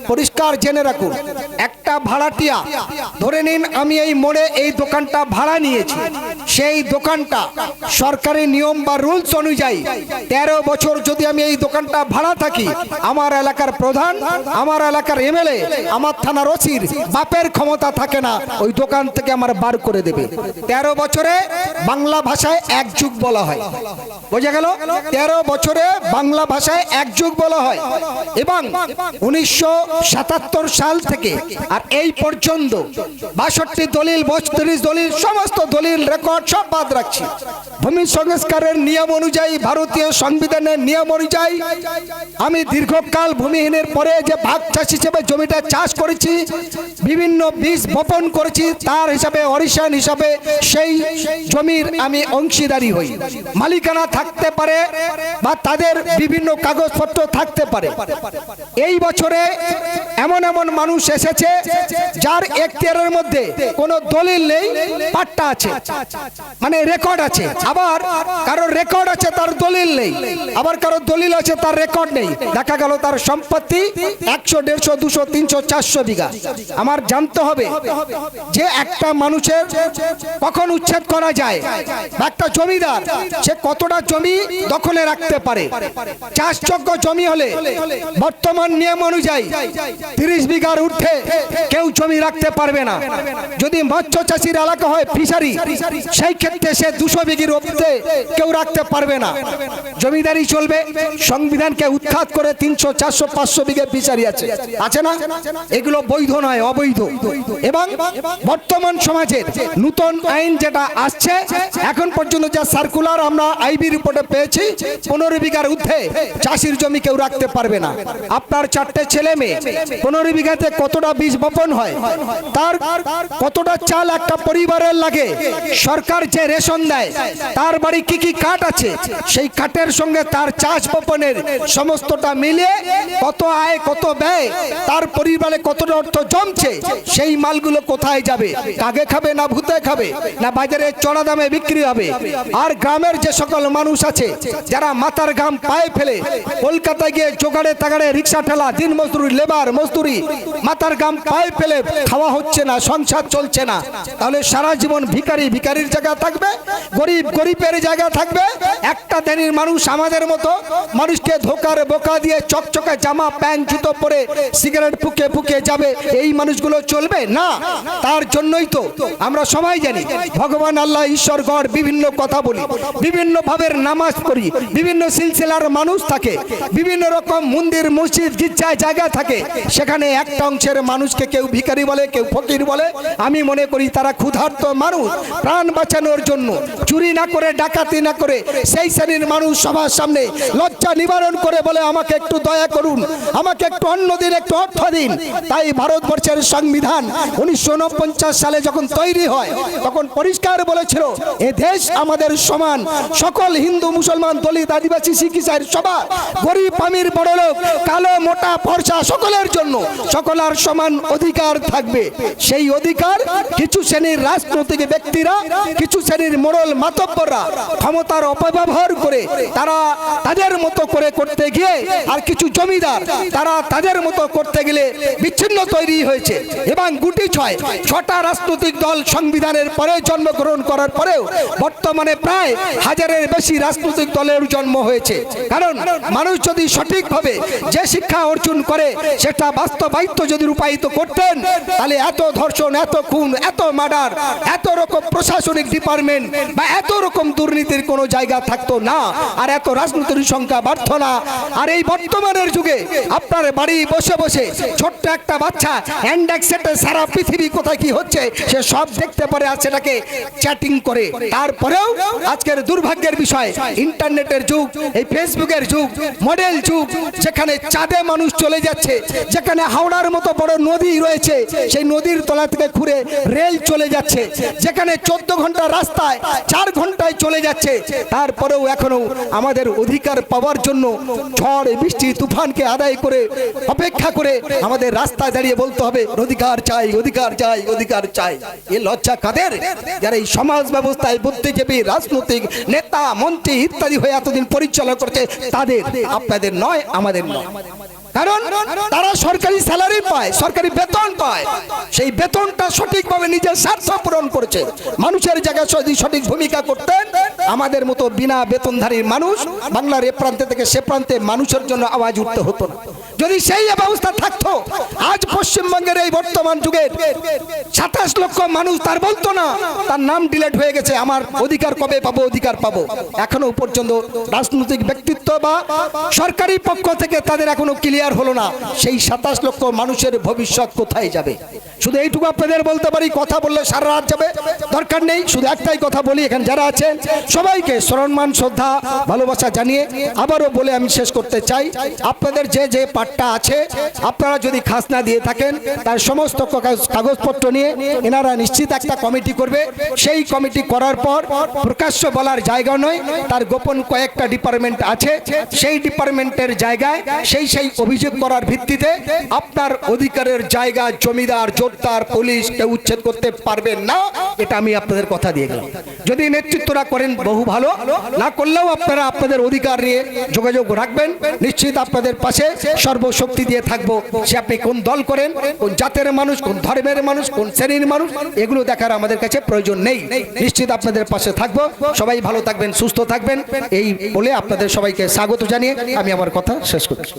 পরিষ্কার জেনে রাখুন, একটা ভাড়াটিয়া ধরে নিন আমি এই মোড়ে এই দোকানটা ভাড়া নিয়েছি, সেই দোকানটা সরকারি নিয়ম বা রুলস অনুযায়ী 13 বছর যদি আমি এই দোকানটা ভাড়া থাকি, আমার এলাকার প্রধান, আমার এলাকার এমএলএ, আমার থানার ওসির বাপের ক্ষমতা থাকে না ওই দোকান থেকে আমার বার করে দেবে। 13 বছরে বাংলা ভাষায় এক যুগ বলা হয়, বোঝা গেল? 13 বছরে বাংলা ভাষায় এক যুগ বলা হয়। এবং 1977 সাল থেকে আর এই পর্যন্ত 62 দলিল 32 দলিল সমস্ত দলিল রেকর্ড সব বাদ রাখছি। ভূমি সংস্কারের নিয়ম অনুযায়ী, ভারতীয় সংবিধানের নিয়ম অনুযায়ী আমি দীর্ঘকাল ভূমিহীনের পরে যে ভাগ চাষ হিসেবে জমিটা চাষ করেছি, বিভিন্ন বীজ বপন করেছি, তার হিসাবে অরিশান হিসাবে সেই জমির আমি অংশীদারি হই। মালিকানা থাকতে পারে বা তাদের বিভিন্ন কাগজপত্র থাকতে পারে। এই বছরে এমন এমন মানুষ এসেছে যার এখতিয়ারের মধ্যে কোনো দলিল নেই, পাট্টা আছে, মানে রেকর্ড আছে। আবার কারো রেকর্ড আছে তার দলিল নেই, আবার কারো দলিল আছে তার রেকর্ড নেই। দেখা গেল তার সম্পত্তি 100, 150, 200, 300, 400 বিঘা। আমার জানতে হবে যে একটা মানুষের কখন উচ্ছেদ করা যায়, একটা জমিদার সে কতটা জমি দখলে রাখতে পারে। চাষযোগ্য জমি হলে বর্তমান নিয়ম অনুযায়ী 30 বিঘার ঊর্ধ্বে কেউ জমি রাখতে পারবে না। যদি মৎস্য চাষির এলাকা হয়, ফিশারি, সেই ক্ষেত্রে সে 200 বিঘির ঊর্ধ্বে কেউ রাখতে পারবে না। জমিদারি চলবে। সংবিধানকে উৎখাত করে 300, 400, 500 বিঘে ফিশারি আছে, আছে না? এগুলো বৈধ নয়, অবৈধ। এবং বর্তমান সমাজের নতুন আইন যেটা আসছে, এখন পর্যন্ত যা সার্কুলার আমরা আইবি রিপোর্টে পেয়েছি, 15 বিঘার ঊর্ধ্বে চাষির জমি কেউ রাখতে পারবে না। আপনার 4টে ছেলে মেয়ে, 15 বিঘাতে কতটা বীজ বপন হয়, তার কতটা চাল একটা পরিবারের লাগে, সরকার যে রেশন দেয়, তার বাড়ি কি কি কাঠ আছে, সেই কাঠের সঙ্গে তার চাষ বপনের সমস্তটা মিলিয়ে কত আয় কত ব্যয়, তার পরিবারে কতটা অর্থ জমছে, সেই মালগুলো কোথায় যাবে? কাগে খাবে না ভূতে খাবে, না বাজারে চড়া দামে বিক্রি হবে? আর গ্রামের যে সকল মানুষ আছে যারা মাথার ঘাম পায়ে ফেলে কলকাতায় গিয়ে জোগাড়ে তাগাড়ে রিক্সা ঠেলা, দিন মজদুরি, লেবার মজদুরি, মাথার ঘাম পায়ে ফেলে খাওয়া হচ্ছে না, সংসার চলছে না, তাহলে সারা জীবন ভিখারি ভিখারির জায়গা থাকবে, গরিব গরিবের জায়গা থাকবে। একটা শ্রেণীর মানুষ আমাদের মতো মানুষকে ধোকার বোকা দিয়ে চকচকে জামা প্যান্ট জুতো পরে সিগারেট ফুকে ফুকে যাবে, এই মানুষগুলো চলবে না। তার জন্যই তো আমরা সবাই জানি ভগবান আল্লাহ ঈশ্বর গড় বিভিন্ন কথা বলি, বিভিন্ন ভাবের নামাজ পড়ি, বিভিন্ন সিলসিলার মানুষ থাকে, বিভিন্ন রকম মন্দির মসজিদ গির্জায় জায়গা থাকে, সেখানে একটা অংশের মানুষকে কেউ ভিখারি বলে, কেউ ফকির বলে। আমি মনে করি তারা ক্ষুধার্ত মানুষ, প্রাণ বাঁচানোর জন্য চুরি না করে ডাকাতি না করে সেই শ্রেণীর মানুষ সবার সামনে লজ্জা নিবারণ করে বলে আমাকে একটু দয়া করুন, আমাকে একটু অন্য দিন, একটু অর্থ দিন। তাই ভারতবর্ষের সংবিধান 1949 সালে যখন তৈরি হয় তখন পরিষ্কার বলেছিল এ দেশ আমাদের সমান, সকল হিন্দু মুসলমান দলিত আদিবাসী শিখ ইসাই সবার, গরিব আমির বড়লোক কালো মোটা ফর্সা সকলের জন্য সকলের সমান অধিকার থাকবে। সেই অধিকার কিছু শ্রেণীর রাজনৈতিক ব্যক্তিরা, কিছু শ্রেণীর মোড়ল মাতব্বররা ক্ষমতার অপব্যবহার করে তারা তাদের মতো করে করতে গিয়ে, আর কিছু জমিদার তারা তাদের মতো করতে গেলে বিচ্ছিন্ন তৈরি হয়েছে। এবং গুটি 6টা রাজনৈতিক দল সংবিধানের পরে জন্মগ্রহণ করার পরেও বর্তমানে প্রায় 1000-এর বেশি রাজনৈতিক দলের জন্ম হয়েছে। কারণ মানুষ যদি সঠিকভাবে যে শিক্ষা অর্জন করে সেটা বাস্তবায়িত যদি রূপায়িত করতেন, তাহলে এত ধর্ষণ, এত খুন, এত মার্ডার, এত রকম প্রশাসনিক ডিপার্টমেন্ট বা এত রকম দুর্নীতির কোনো জায়গা থাকতো না, আর এত রাজনৈতিক সংখ্যা বাড়তো না। আর এই বর্তমানের যুগে আপনার বাড়ি বসে বসে ছোট্ট একটা বাচ্চা হ্যান্ডেক সেটে সারা পৃথিবী কোথায় কি হচ্ছে সে সব দেখতে পারে, আর সেটাকে চ্যাটিং করে। তারপরেও আজকের দুর্ভাগ্যের বিষয়, ইন্টারনেটের যুগ, এই ফেসবুকের যুগ, মডেল যুগ, যেখানে চাঁদে মানুষ চলে যাচ্ছে, যেখানে হাওড়ার মতো বড় নদী রয়েছে সেই নদীর তলা থেকে ঘুরে রেল চলে যাচ্ছে, যেখানে 14 ঘন্টা রাস্তায় 4 ঘন্টায় চলে যাচ্ছে, তারপরেও এখনো আমাদের অধিকার পাওয়ার জন্য ঝড় বৃষ্টি তুফানকে আদায় করে অপেক্ষা করে আমাদের রাস্তায় দাঁড়িয়ে বলতে হবে অধিকার চাই, অধিকার চাই, অধিকার চাই। এ লজ্জা কাদের? যারা এই সমাজ ব্যবস্থায় বুদ্ধিজীবী রাজনৈতিক নেতা মন্ত্রী ইত্যাদি হয়ে এতদিন পরিচালনা করছে তাদের, আপনাদের নয়, আমাদের নয়। কারণ তারা সরকারি স্যালারি পায়, সরকারি বেতন পায়, সেই বেতনটা সঠিকভাবে নিজের স্বার্থ পূরণ করেছে। মানুষের জায়গায় যদি সঠিক ভূমিকা করতেন, আমাদের মতো বিনা বেতনধারী মানুষ বাংলার এ প্রান্তে থেকে সে প্রান্তে মানুষের জন্য আওয়াজ উঠতে হতো না। যদি সেই ব্যবস্থা থাকতো, আজ পশ্চিমবঙ্গের এই বর্তমান যুগে 27 লক্ষ মানুষ তার বলতো না তার নাম ডিলিট হয়ে গেছে, আমার অধিকার কবে পাবো, অধিকার পাবো। এখনো পর্যন্ত রাজনৈতিক ব্যক্তিত্ব বা সরকারি পক্ষ থেকে তাদের এখনো ক্লিয়ার হলো না সেই 27 লক্ষ মানুষের ভবিষ্যৎ কোথায় যাবে। শুধু এইটুকু আপনাদের বলতে পারি, কথা বললে সারা রাত যাবে, দরকার নেই। শুধু একটাই কথা বলি, এখানে যারা আছেন সবাইকে সম্মান শ্রদ্ধা ভালোবাসা জানিয়ে আবারও বলে আমি শেষ করতে চাই, আপনাদের যে যে পাট্টা আছে আপনারা যদি খাজনা দিয়ে থাকেন তার সমস্ত কাগজপত্র নিয়ে এনারা নিশ্চিত একটা কমিটি করবে। সেই কমিটি করার পর প্রকাশ্য বলার জায়গা নয়, তার গোপন কয়েকটা ডিপার্টমেন্ট আছে, সেই ডিপার্টমেন্টের জায়গায় সেই অভিযোগ করার ভিত্তিতে আপনার অধিকারের জায়গা জমিদার জোরদার পুলিশ কেউ উচ্ছেদ করতে পারবেন না। এটা আমি আপনাদের কথা দিয়ে গেলাম। যদি নেতৃত্বরা করেন বহু ভালো, না করলেও আপনারা আপনাদের অধিকার নিয়ে যোগাযোগ রাখবেন। নিশ্চিত আপনাদের পাশে সর্বশক্তি দিয়ে থাকবো। সে আপনি কোন দল করেন, কোন জাতের মানুষ, কোন ধর্মের মানুষ, কোন শ্রেণীর মানুষ, এগুলো দেখার আমাদের কাছে প্রয়োজন নেই। নিশ্চিত আপনাদের পাশে থাকবো। সবাই ভালো থাকবেন, সুস্থ থাকবেন, এই বলে আপনাদের সবাইকে স্বাগত জানিয়ে আমি আমার কথা শেষ করছি।